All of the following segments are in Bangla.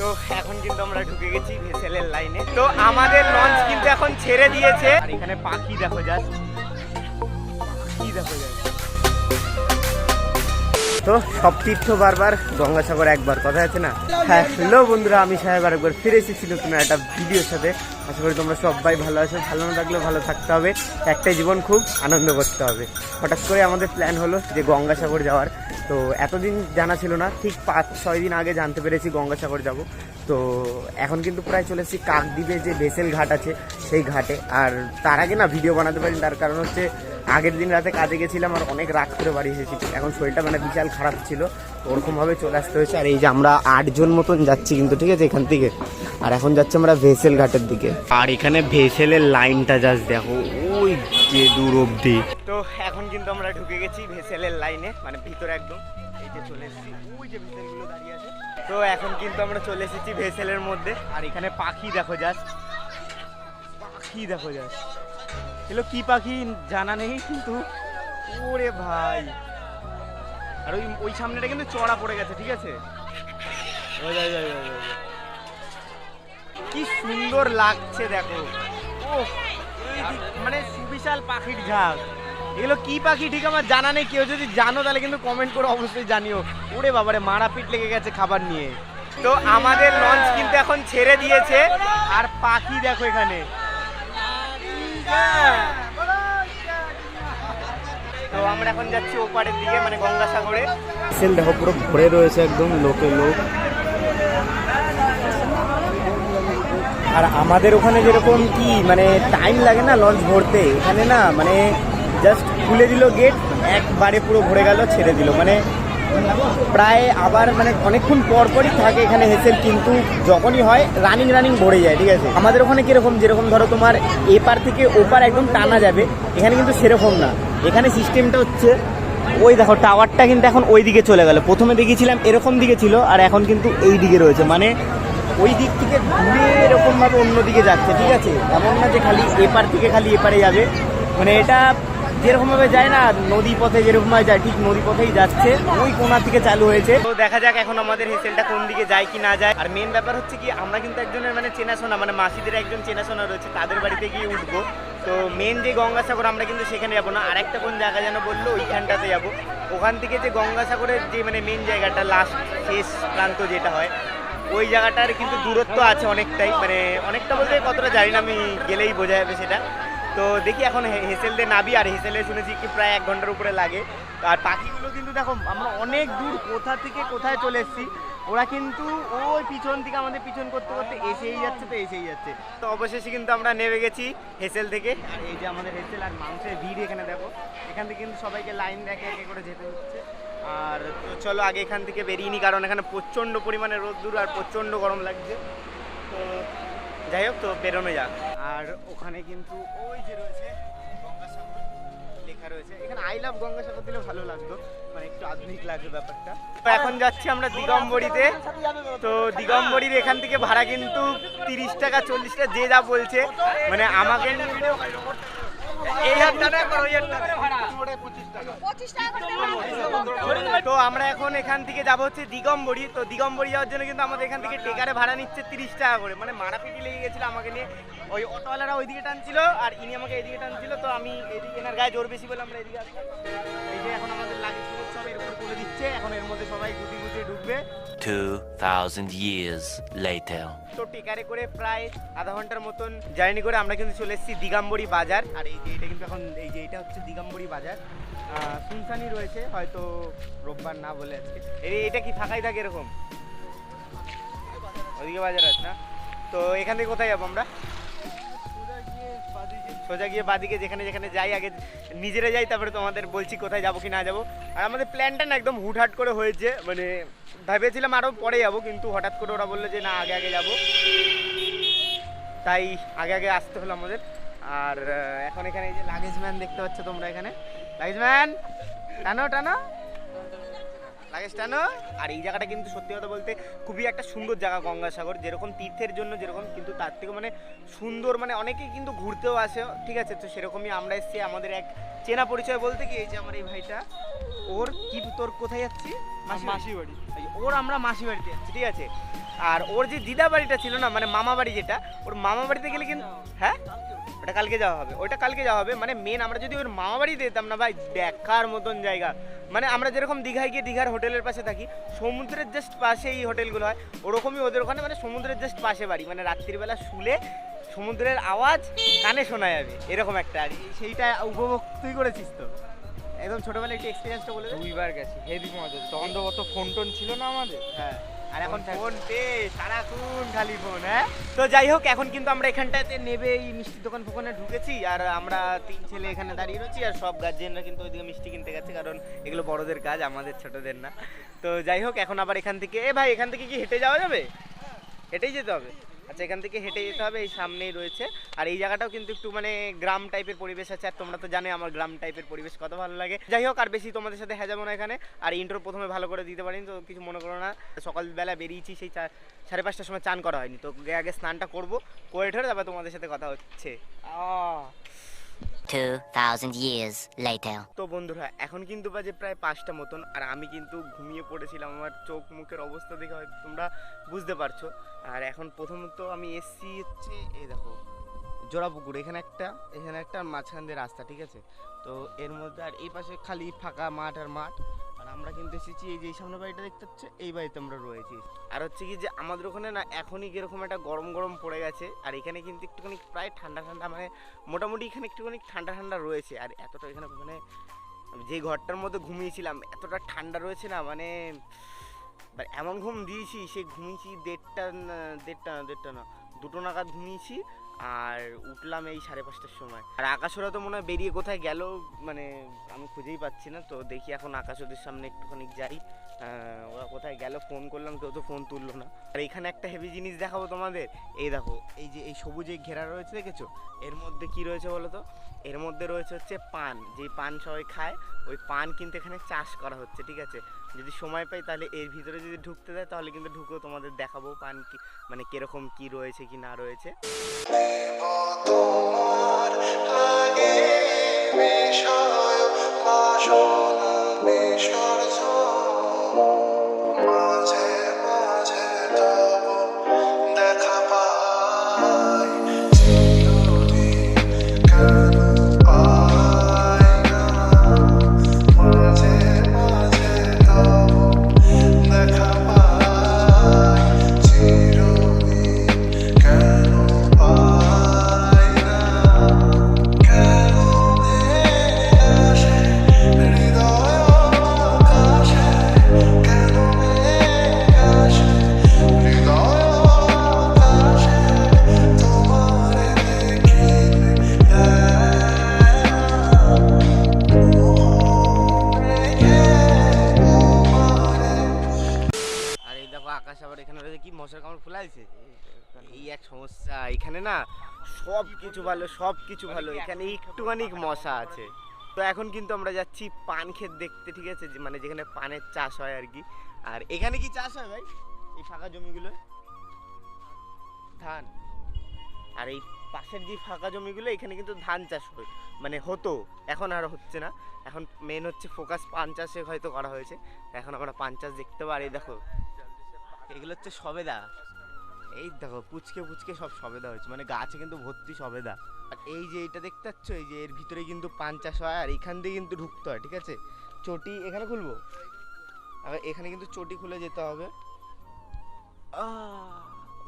তো এখন কিন্তু আমরা ঢুকে গেছি ভেসেলের লাইনে। তো আমাদের লঞ্চ কিন্তু এখন ছেড়ে দিয়েছে আর এখানে পাখি দেখো জাস্ট, পাখি দেখো জাস্ট। তো সব তীর্থ বারবার, গঙ্গাসাগর একবার, কথা আছে না? হ্যাঁ, হ্যালো বন্ধুরা, আমি সাহেব আরেকবার ফিরে এসেছি নতুন একটা ভিডিওর সাথে। আশা করি তোমরা সবাই ভালো আছো। ভালো না থাকলেও ভালো থাকতে হবে, একটাই জীবন, খুব আনন্দ করতে হবে। হঠাৎ করে আমাদের প্ল্যান হলো যে গঙ্গাসাগর যাওয়ার। তো এতদিন জানা ছিল না, ঠিক 5-6 দিন আগে জানতে পেরেছি গঙ্গাসাগর যাব। তো এখন কিন্তু প্রায় চলে এসেছি কাকদ্বীপে যে ভেসেল ঘাট আছে সেই ঘাটে। আর তার আগে না ভিডিও বানাতে পারি, তার কারণ হচ্ছে আগের দিন রাতে কাজে গেছিলাম আর অনেক রাত করে বাড়ি এসেছি। এখন শরীরটা মানে বিশাল খারাপ ছিল, ওরকমভাবে চলে আসতে হয়েছে। আর এই যে আমরা 8 জন মতন যাচ্ছি কিন্তু, ঠিক আছে, এখান থেকে। আর এখন যাচ্ছি আমরা ভেসেল ঘাটের দিকে। আর এখানে ভেসেলের লাইনটা জাস্ট দেখো, ওই যে দূর অব্দি। তো এখন কিন্তু আমরা ঢুকে গেছি ভেসেলের লাইনে, মানে ভিতরে একদম। এই যে চলে এসেছি, ওই যে ভেসেলগুলো দাঁড়িয়ে আছে। তো এখন কিন্তু আমরা চলে এসেছি ভেসেলের মধ্যে। আর এখানে পাখি দেখো জাস্ট, পাখি দেখো জাস্ট। এগুলো কি পাখি জানা নেই, কিন্তু ওরে ভাই। আর ওই সামনেটা কিন্তু চড়া পড়ে গেছে, ঠিক আছে। কি সুন্দর লাগছে দেখো, ও মানে সুবিশাল পাখির ঝাঁক। এগুলো কি পাখি ঠিক আমার জানা নেই, কেউ যদি জানো তাহলে কিন্তু কমেন্ট করে অবশ্যই জানিও। ওরে বাবারে, মারাপিট লেগে গেছে খাবার নিয়ে। তো আমাদের লঞ্চ কিন্তু এখন ছেড়ে দিয়েছে আর পাখি দেখো এখানে। তো আমরা এখন যাচ্ছি ওপারের দিকে, মানে গঙ্গাসাগরে। ভেসেল দেখো পুরো ভরে রয়েছে একদম, লোকে লোক। আর আমাদের ওখানে যেরকম কি মানে টাইম লাগে না লঞ্চ ভরতে, এখানে না মানে জাস্ট খুলে দিল গেট, একবারে পুরো ভরে গেল, ছেড়ে দিল। মানে প্রায় আবার মানে অনেকক্ষণ পরপরই থাকে এখানে ভেসেল, কিন্তু যখনই হয় রানিং ভরে যায়, ঠিক আছে। আমাদের ওখানে কিরকম, যেরকম ধরো তোমার এপার থেকে ওপার একদম টানা যাবে, এখানে কিন্তু সেরকম না। এখানে সিস্টেমটা হচ্ছে, ওই দেখো টাওয়ারটা কিন্তু এখন ওই দিকে চলে গেল। প্রথমে দেখেছিলাম এরকম দিকে ছিল, আর এখন কিন্তু এই দিকে রয়েছে। মানে ওই দিক থেকে ঘুরে এরকমভাবে অন্যদিকে যাচ্ছে, ঠিক আছে। এমন না যে খালি এপার থেকে খালি এপারে যাবে, মানে এটা যেরকমভাবে যায় না নদী পথে যেরকমভাবে যায়, ঠিক নদী পথেই যাচ্ছে, ওই কোণা থেকে চালু হয়েছে। তো দেখা যাক এখন আমাদের ভেসেলটা কোন দিকে যায় কি না যায়। আর মেন ব্যাপার হচ্ছে কি, আমরা কিন্তু একজনের মানে চেনাশোনা, মানে মাসিদের একজন চেনাশোনা রয়েছে, তাদের বাড়িতে গিয়ে উঠবো। তো মেন যে গঙ্গাসাগর আমরা কিন্তু সেখানে যাবো না, আরেকটা কোন জায়গা যেন বললো, ওইখানটাতে যাবো। ওখান থেকে যে গঙ্গাসাগরের যে মানে মেন জায়গাটা, লাস্ট শেষ প্রান্ত যেটা হয়, ওই জায়গাটার কিন্তু দূরত্ব আছে অনেকটাই, মানে অনেকটা বলতে কতটা জানি না, আমি গেলেই বোঝা যাবে সেটা। তো দেখি এখন হেসেল দিয়ে নাবি। আর হেসেলে শুনেছি কি প্রায় 1 ঘন্টার উপরে লাগে। আর পাখিগুলো কিন্তু দেখো, আমরা অনেক দূর কোথা থেকে কোথায় চলে এসেছি, ওরা কিন্তু ওই পিছন থেকে আমাদের পিছন করতে করতে এসেই যাচ্ছে। তো অবশেষে কিন্তু আমরা নেমে গেছি হেসেল থেকে। আর এই যে আমাদের হেসেল, আর মানুষের ভিড় এখানে দেখো, এখান থেকে কিন্তু সবাইকে লাইন রেখে একে করে যেতে হচ্ছে। আর তো চলো আগে এখান থেকে বেরিয়ে নি, কারণ এখানে প্রচণ্ড পরিমাণে রোদ্দুর আর প্রচণ্ড গরম লাগছে। তো যাই হোক, তো বেরোনো যাক। আর ওখানে কিন্তু ওই যে রয়েছে গঙ্গাসাগর লেখা রয়েছে, এখানে আই লাভ গঙ্গাসাগর দিলে ভালো লাগতো, মানে একটু আধুনিক লাগবে ব্যাপারটা। তো এখন যাচ্ছি আমরা দিগম্বরীতে। তো দিগম্বরীর এখান থেকে ভাড়া কিন্তু 30 টাকা 40 টাকা, যে যা বলছে। মানে আমাকে তো আমরা এখন এখান থেকে যাবো হচ্ছে দিগম্বরী। তো দিগম্বরী যাওয়ার জন্য কিন্তু আমাদের এখান থেকে টেকারে ভাড়া নিচ্ছে 30 টাকা করে। মানে মারাপিটি লেগে গেছিল আমাকে নিয়ে, ওই অটোওয়ালারা ওইদিকে টানছিল আর ইনি আমাকে এইদিকে টানছিল। তো আমি এদিকে, এনার গায়ে জোর বেশি বলে আমরা এদিকে আসলাম। এই যে এখন আমাদের লাগেজ সব এর উপর তুলে দিচ্ছে, এখন এর মধ্যে সবাই গুটি ঢুকবে। 2000 years later. তো টেকারে করে প্রায় আধা ঘন্টার মতন জার্নি করে আমরা কিন্তু চলে এসেছি দিগম্বরী বাজার। আর এই যে এটা কিন্তু এখন, এই যে এটা হচ্ছে দিগম্বরী বাজার। শুনশানি রয়েছে, হয়তো রোববার না বলে আজকে। এটা কি ফাঁকাই থাকে এরকম? ওদিকে বাজার আছে না? তো এখান থেকে কোথায় যাবো আমরা? সোজা গিয়ে বাদিকে যেখানে যেখানে যাই, আগে নিজেরা যাই, তারপরে তোমাদের বলছি কোথায় যাবো কি না যাবো। আর আমাদের প্ল্যানটা না একদম হুটহাট করে হয়েছে, মানে ভেবেছিলাম আরও পরে যাবো, কিন্তু হঠাৎ করে ওরা বললো যে না আগে যাবো, তাই আগে আসতে হলো আমাদের। আর এখন এখানে এই যে লাগেজ ম্যান দেখতে পাচ্ছ তোমরা, এখানে লাগেজ ম্যান টানো লাগেজ টানো। আর এই জায়গাটা কিন্তু সত্যি কথা বলতে খুবই একটা সুন্দর জায়গা গঙ্গাসাগর, যেরকম তীর্থের জন্য যেরকম, কিন্তু তার থেকে মানে সুন্দর, মানে অনেকেই কিন্তু ঘুরতেও আসে, ঠিক আছে। তো সেরকমই আমরা এসেছি, আমাদের এক চেনা পরিচয় বলতে কি, এই যে আমার এই ভাইটা, ওর কি, তোর কোথায় যাচ্ছি? মাসি বাড়ি। ওর আমরা মাসি বাড়িতে যাচ্ছি, ঠিক আছে। আর ওর যে দিদা বাড়িটা ছিল না, মানে মামা বাড়ি যেটা, ওর মামা বাড়িতে গেলে কিন্তু হ্যাঁ ওটা কালকে যাওয়া হবে, ওটা কালকে যাওয়া হবে। মানে মেন আমরা যদি ওর মামা বাড়িতে যেতাম না ভাই, দেখার মতন জায়গা। মানে আমরা যেরকম দীঘায় গিয়ে দীঘার হোটেলের পাশে থাকি, সমুদ্রের জাস্ট পাশে এই হোটেলগুলো হয়, ওরকমই ওদের ওখানে মানে সমুদ্রের জাস্ট পাশে বাড়ি। মানে রাত্রিবেলা শুলে সমুদ্রের আওয়াজ কানে শোনা যাবে, এরকম একটা। আর সেইটা উপভোগ তুই করেছিস তো? একদম ছোটবেলায় একটু এক্সপিরিয়েন্সটা বলে দে। 2 বার গেছি, হেভি মজা। তখন তো অত ফোন টোন ছিল না আমাদের। হ্যাঁ, আর এখন ফোন ফোন পে, সারাক্ষণ খালি ফোন। হ্যাঁ, তো যাই হোক, এখন কিন্তু আমরা এখানটাতে নেবে এই মিষ্টির দোকান ফোকানে ঢুকেছি, আর আমরা 3 ছেলে এখানে দাঁড়িয়ে রয়েছি, আর সব গার্জিয়ানরা কিন্তু ওইদিকে মিষ্টি কিনতে গেছে, কারণ এগুলো বড়দের কাজ, আমাদের ছোটদের না। তো যাই হোক, এখন আবার এখান থেকে ভাই এখান থেকে কি হেঁটে যাওয়া যাবে? হেঁটেই যেতে হবে? আচ্ছা, এখান থেকে হেঁটে যেতে হবে, এই সামনেই রয়েছে। আর এই জায়গাটাও কিন্তু একটু মানে গ্রাম টাইপের পরিবেশ আছে, আর তোমরা তো জানো আমার গ্রাম টাইপের পরিবেশ কত ভালো লাগে। যাই হোক, আর বেশি তোমাদের সাথে যাবো না এখানে। আর ইন্ট্রো প্রথমে ভালো করে দিতে পারিনি, তো কিছু মনে করো না। সকালবেলা বেরিয়েছি, সেই 4:30টার সময় চান করা হয়নি, তো আগে স্নানটা করবো, করে ঠরে তারপর তোমাদের সাথে কথা হচ্ছে। 2,000 years later. তো বন্ধুরা, এখন কিন্তু বাজে প্রায় 5টা মতন, আর আমি কিন্তু ঘুমিয়ে পড়েছিলাম। আমার চোখ মুখের অবস্থা দেখে হয়তো তোমরা বুঝতে পারছো। আর এখন প্রথমত আমি এসছি হচ্ছে এই দেখো জোড়াপুকুর, এখানে একটা মাঝখান দিয়ে রাস্তা, ঠিক আছে? তো এর মধ্যে আর এই পাশে খালি ফাঁকা মাঠ আর মাঠ। আর আমরা কিন্তু এসেছি এই যে এই সামনে বাড়িটা দেখতে হচ্ছে, এই বাড়িতে আমরা রয়েছি। আর হচ্ছে কি যে আমাদের ওখানে না এখনই কিরকম একটা গরম গরম পড়ে গেছে, আর এখানে কিন্তু একটুখানি প্রায় ঠান্ডা ঠান্ডা, মানে মোটামুটি এখানে একটুখানি ঠান্ডা ঠান্ডা রয়েছে। আর এতটা এখানে মানে যে ঘরটার মধ্যে ঘুমিয়েছিলাম এতটা ঠান্ডা রয়েছে না, মানে এমন ঘুম দিয়েছি, সে ঘুমিয়েছি 1:30 না 2টো নাগাদ ঘুমিয়েছি, আর উঠলাম এই 5:30টার সময়। আর আকাশোরা তো মনে হয় বেরিয়ে কোথায় গেল, মানে আমি খুঁজেই পাচ্ছি না। তো দেখি এখন আকাশ ওদের সামনে একটুখানি যাই, ওরা কোথায় গেল, ফোন করলাম কেউ তো ফোন তুললো না। আর এখানে একটা হেভি জিনিস দেখাবো তোমাদের, এই দেখো এই যে এই সবুজে ঘেরা রয়েছে, দেখেছো? এর মধ্যে কি রয়েছে বলো তো? এর মধ্যে রয়েছে হচ্ছে পান, যেই পান সবাই খায়, ওই পান কিন্তু এখানে চাষ করা হচ্ছে, ঠিক আছে? যদি সময় পাই তাহলে এর ভিতরে যদি ঢুকতে দেয় তাহলে কিন্তু ঢুকেও তোমাদের দেখাবো পান কি মানে কিরকম কি রয়েছে কি না রয়েছে। তোমার লাগে বিষয় বাসনা বিসর্জ মাঝে মাঝে তব দেখা পাই চিরদিন কেন পাই না মাঝে মাঝে তব দেখা পাই চিরদিন কেন পাই না কেন আসে হৃদয় আকাশে কেন আসে হৃদয় আকাশে তোমারে দেখিলে আর এই দেখো আকাশ আবার এখানে রয়েছে কি মশার কামড় ফুলাইছে, এই এক সমস্যা এখানে না। সব কিছু ভালো এখানে একটুখানি মশা আছে। তো এখন কিন্তু আমরা যাচ্ছি পান ক্ষেত দেখতে, ঠিক আছে? মানে যেখানে পানের চাষ হয় আর কি। আর এখানে কি চাষ হয় ভাই? এই ফাঁকা জমিগুলো ধান, আর এই পাশের যে ফাঁকা জমিগুলো এখানে কিন্তু ধান চাষ হয়, মানে হতো, এখন আর হচ্ছে না। এখন মেন হচ্ছে ফোকাস পান চাষে হয়তো করা হয়েছে, এখন আমরা পান চাষ দেখতে পারি। দেখো এগুলো হচ্ছে সবেদা, এই দেখো পুচকে পুচকে সব সবেদা হয়েছে, মানে গাছে কিন্তু ভর্তি সবেদা। আর এই যে এটা দেখতে পাচ্ছ, এই যে এর ভিতরে কিন্তু পান চাষ হয়, আর এখান দিয়ে কিন্তু ঢুকতে হয়, ঠিক আছে? চটি এখানে খুলবো, আর এখানে কিন্তু চটি খুলে যেতে হবে।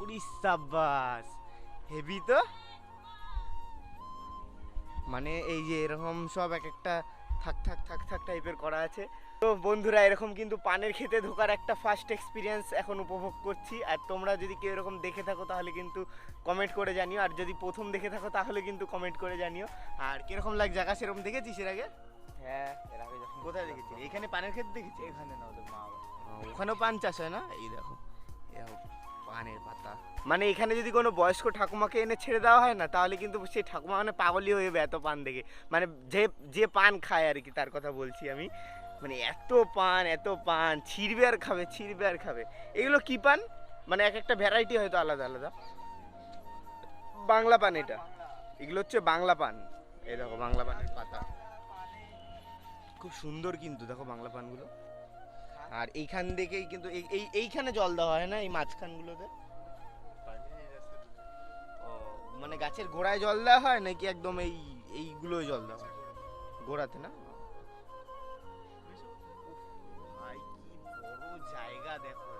উড়িষ্যা বাস হেভি তো, মানে এই যে এরকম সব এক একটা থাক থাক থাক থাক টাইপের করা আছে। তো বন্ধুরা, এরকম কিন্তু পানের খেতে ঢোকার একটা ফার্স্ট এক্সপিরিয়েন্স এখন উপভোগ করছি। আর তোমরা যদি কেউ এরকম দেখে থাকো তাহলে কিন্তু কমেন্ট করে জানিও, আর যদি প্রথম দেখে থাকো তাহলে কিন্তু কমেন্ট করে জানিও। আর কিরকম লাগে জায়গা, সেরকম দেখেছিস এর আগে? হ্যাঁ, এর আগে যখন কোথায় দেখেছিস? এখানে পানের ক্ষেত দেখেছি? এখানে না, ওদের মা ওখানেও পান চাষ হয় না? এই দেখো পানের পাতা, মানে এখানে যদি কোনো বয়স্ক ঠাকুমাকে এনে ছেড়ে দেওয়া হয় না, তাহলে কিন্তু সেই ঠাকুমা মানে পাগলই হয়ে যাবে এত পান দেখে। মানে যে পান খায় আর কি, তার কথা বলছি আমি। মানে এত পান ছিঁড়বে আর খাবে। এগুলো কি পান? মানে এক একটা ভ্যারাইটি হয়তো আলাদা আলাদা। বাংলা পান এটা, এগুলো হচ্ছে বাংলা পান। এই দেখো বাংলা পানের পাতা, খুব সুন্দর কিন্তু দেখো বাংলা পানগুলো। আর এইখান থেকেই কিন্তু এইখানে জল দেওয়া হয় না, এই মাঝখানগুলোতে? ও মানে গাছের গোড়ায় জল দেওয়া হয় নাকি একদম এইগুলোই জল দেওয়া হয় গোড়াতে না? ভাই কি বড় জায়গা দেখো।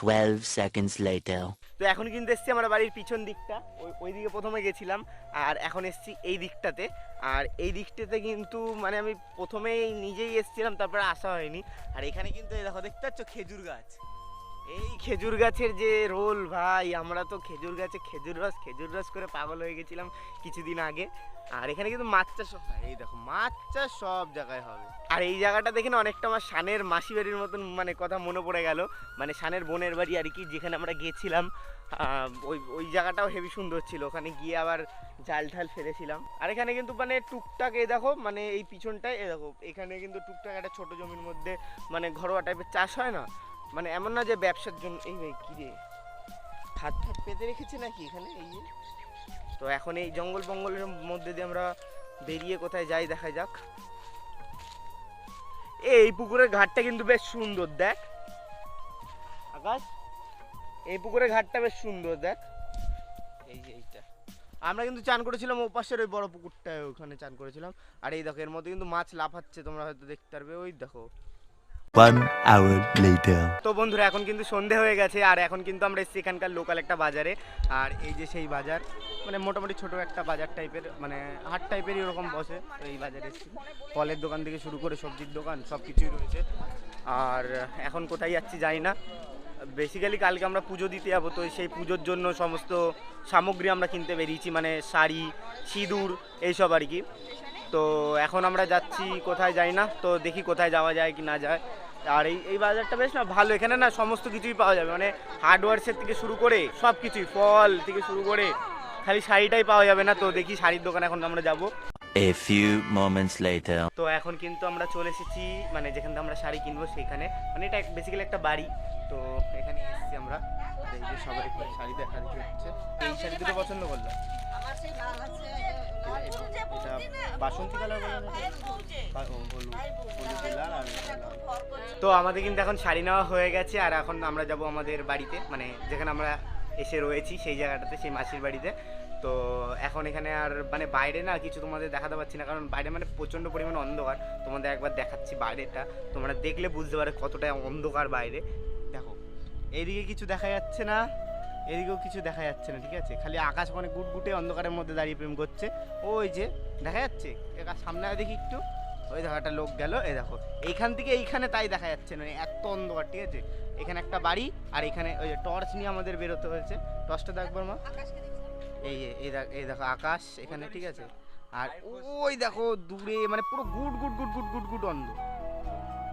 12 seconds later. তো এখন কিন্তু এসছি আমার বাড়ির পিছন দিকটা, ওই দিকে প্রথমে গেছিলাম আর এখন এসছি এই দিকটাতে। আর এই দিকটাতে কিন্তু মানে আমি প্রথমেই নিজেই এসছিলাম, তারপরে আসা হয়নি। আর এখানে কিন্তু এই দেখো, দেখতে পাচ্ছ খেজুর গাছ। এই খেজুর গাছের যে রোল ভাই, আমরা তো খেজুর গাছে খেজুর রস করে পাগল হয়ে গেছিলাম কিছুদিন আগে। আর এখানে কিন্তু মাছ চাষ হয়, এই দেখো মাছ চাষ সব জায়গায় হবে। আর এই জায়গাটা দেখে না অনেকটা আমার শানের মাসি বাড়ির মতন মানে কথা মনে পড়ে গেল, মানে শানের বোনের বাড়ি আর কি, যেখানে আমরা গিয়েছিলাম। ওই জায়গাটাও হেভি সুন্দর ছিল, ওখানে গিয়ে আবার জাল ঠাল ফেলেছিলাম। আর এখানে কিন্তু মানে টুকটাক এই দেখো, মানে এই পিছনটায় এই দেখো, এখানে কিন্তু টুকটাক একটা ছোট জমির মধ্যে মানে ঘরোয়া টাইপের চাষ হয় না, মানে এমন না যে ব্যবসার জন্য। এই ভাই কি রে, হাত পেতে রেখেছে নাকি এখানে? এই যে তো এখন এই জঙ্গল বঙ্গলের মধ্যে দিয়ে আমরা বেরিয়ে কোথায় যাই দেখা যাক। এই পুকুরের ঘাটটা কিন্তু বেশ সুন্দর, দেখ আকাশ, এই পুকুরের ঘাটটা বেশ সুন্দর দেখ। এই যে এইটা আমরা কিন্তু চান করেছিলাম ও পাশের ওই বড় পুকুরটায়, ওখানে চান করেছিলাম। আর এই দেখো এর মধ্যে কিন্তু মাছ লাফাচ্ছে, তোমরা হয়তো দেখতে পারবে, ওই দেখো। 1 hour later. তো বন্ধুরা এখন কিন্তু সন্ধে হয়ে গেছে, আর এখন কিন্তু আমরা এসেছি এখানকার লোকাল একটা বাজারে। আর এই যে সেই বাজার, মানে মোটামুটি ছোট একটা বাজার টাইপের, মানে হাট টাইপেরই ওরকম বসে। তো এই বাজারে এসেছি, ফলের দোকান থেকে শুরু করে সবজির দোকান সব কিছুই রয়েছে। আর এখন কোথায় যাচ্ছি জানি না, বেসিক্যালি কালকে আমরা পুজো দিতে যাবো, তো সেই পুজোর জন্য সমস্ত সামগ্রী আমরা কিনতে বেরিয়েছি, মানে শাড়ি, সিঁদুর এইসব আর কি। তো এখন আমরা যাচ্ছি কোথায় যাই না, তো দেখি কোথায় যাওয়া যায় কি না যায়। আর এই বাজারটা বেশ না ভালো, এখানে না সমস্ত কিছুই পাওয়া যাবে, মানে হার্ডওয়্যারসের থেকে শুরু করে সব কিছুই, ফল থেকে শুরু করে, খালি শাড়িটাই পাওয়া যাবে না। তো দেখি শাড়ির দোকানে এখন আমরা যাব। A few moments later. তো এখন কিন্তু আমরা চলে এসেছি মানে যেখান থেকে আমরা শাড়ি কিনবো সেইখানে, মানে এটা বেসিক্যালি একটা বাড়ি। তো এখানে এসেছি আমরা, এই যে সবাই শাড়ি দেখা দেখি হচ্ছে। এই শাড়ি দুটো পছন্দ করলাম, এটা বাসন্তী কালার বলে না, হলুদ লাল আর লাল। তো আমাদের কিন্তু এখন শাড়ি নেওয়া হয়ে গেছে, আর এখন আমরা যাব আমাদের বাড়িতে, মানে যেখানে আমরা এসে রয়েছি সেই জায়গাটাতে, সেই মাসির বাড়িতে। তো এখন এখানে আর মানে বাইরে না কিছু তোমাদের দেখাতে পারছি না, কারণ বাইরে মানে প্রচণ্ড পরিমাণে অন্ধকার। তোমাদের একবার দেখাচ্ছি বাইরেটা, তোমরা দেখলে বুঝতে পারে কতটা অন্ধকার বাইরে। দেখো এইদিকে কিছু দেখা যাচ্ছে না, এদিকেও কিছু দেখা যাচ্ছে না, ঠিক আছে, খালি আকাশ মানে গুটগুটে অন্ধকারের মধ্যে দাঁড়িয়ে প্রেম করছে। ওই যে দেখা যাচ্ছে সামনে দেখি একটু, ওই দেখো একটা লোক গেল, এই দেখো এইখান থেকে এইখানে তাই দেখা যাচ্ছে না, এত অন্ধকার, ঠিক আছে। এখানে একটা বাড়ি, আর এখানে ওই যে টর্চ নিয়ে আমাদের বেরোতে হয়েছে। টর্চটা দেখবার মা, এই দেখো আকাশ এখানে, ঠিক আছে। আর ওই দেখো দূরে মানে পুরো গুট গুট গুট গুট গুট গুট অন্ধ,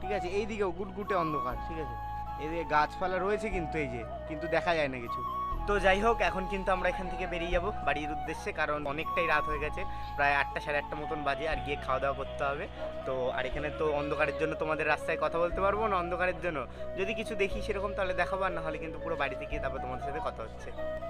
ঠিক আছে। এইদিকেও গুটগুটে অন্ধকার, ঠিক আছে। এদিকে গাছপালা রয়েছে কিন্তু এই যে, কিন্তু দেখা যায় না কিছু। তো যাই হোক এখন কিন্তু আমরা এখান থেকে বেরিয়ে যাব বাড়ির উদ্দেশ্যে, কারণ অনেকটাই রাত হয়ে গেছে, প্রায় 8টা সাড়ে 8টা মতন বাজে। আর গিয়ে খাওয়া দাওয়া করতে হবে। তো আর এখানে তো অন্ধকারের জন্য তোমাদের রাস্তায় কথা বলতে পারবো না, অন্ধকারের জন্য যদি কিছু দেখি সেরকম তাহলে দেখাবো, আর না হলে কিন্তু পুরো বাড়িতে গিয়ে তারপর তোমাদের সাথে কথা হচ্ছে।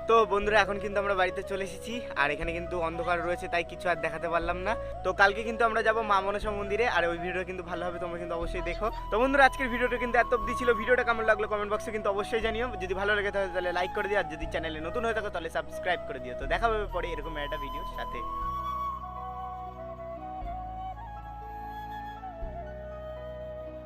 তো বন্ধুরা এখন কিন্তু আমরা বাড়িতে চলে এসেছি, আর এখানে কিন্তু অন্ধকার রয়েছে তাই কিছু আর দেখাতে পারলাম না। তো কালকে কিন্তু আমরা যাবো মা মনসা মন্দিরে, আর ওই ভিডিও কিন্তু ভালো হবে, তোমরা কিন্তু অবশ্যই দেখো। তো বন্ধুরা আজকের ভিডিওটা কিন্তু এত অবধি ছিল, ভিডিওটা কেমন লাগলো কমেন্ট বক্সে কিন্তু অবশ্যই জানিও। যদি ভালো লাগে তাহলে লাইক করে দিও, আর যদি চ্যানেলে নতুন হয়ে থাকো তাহলে সাবস্ক্রাইব করে দিও। তো দেখা হবে পরে এরকম একটা ভিডিওর সাথে।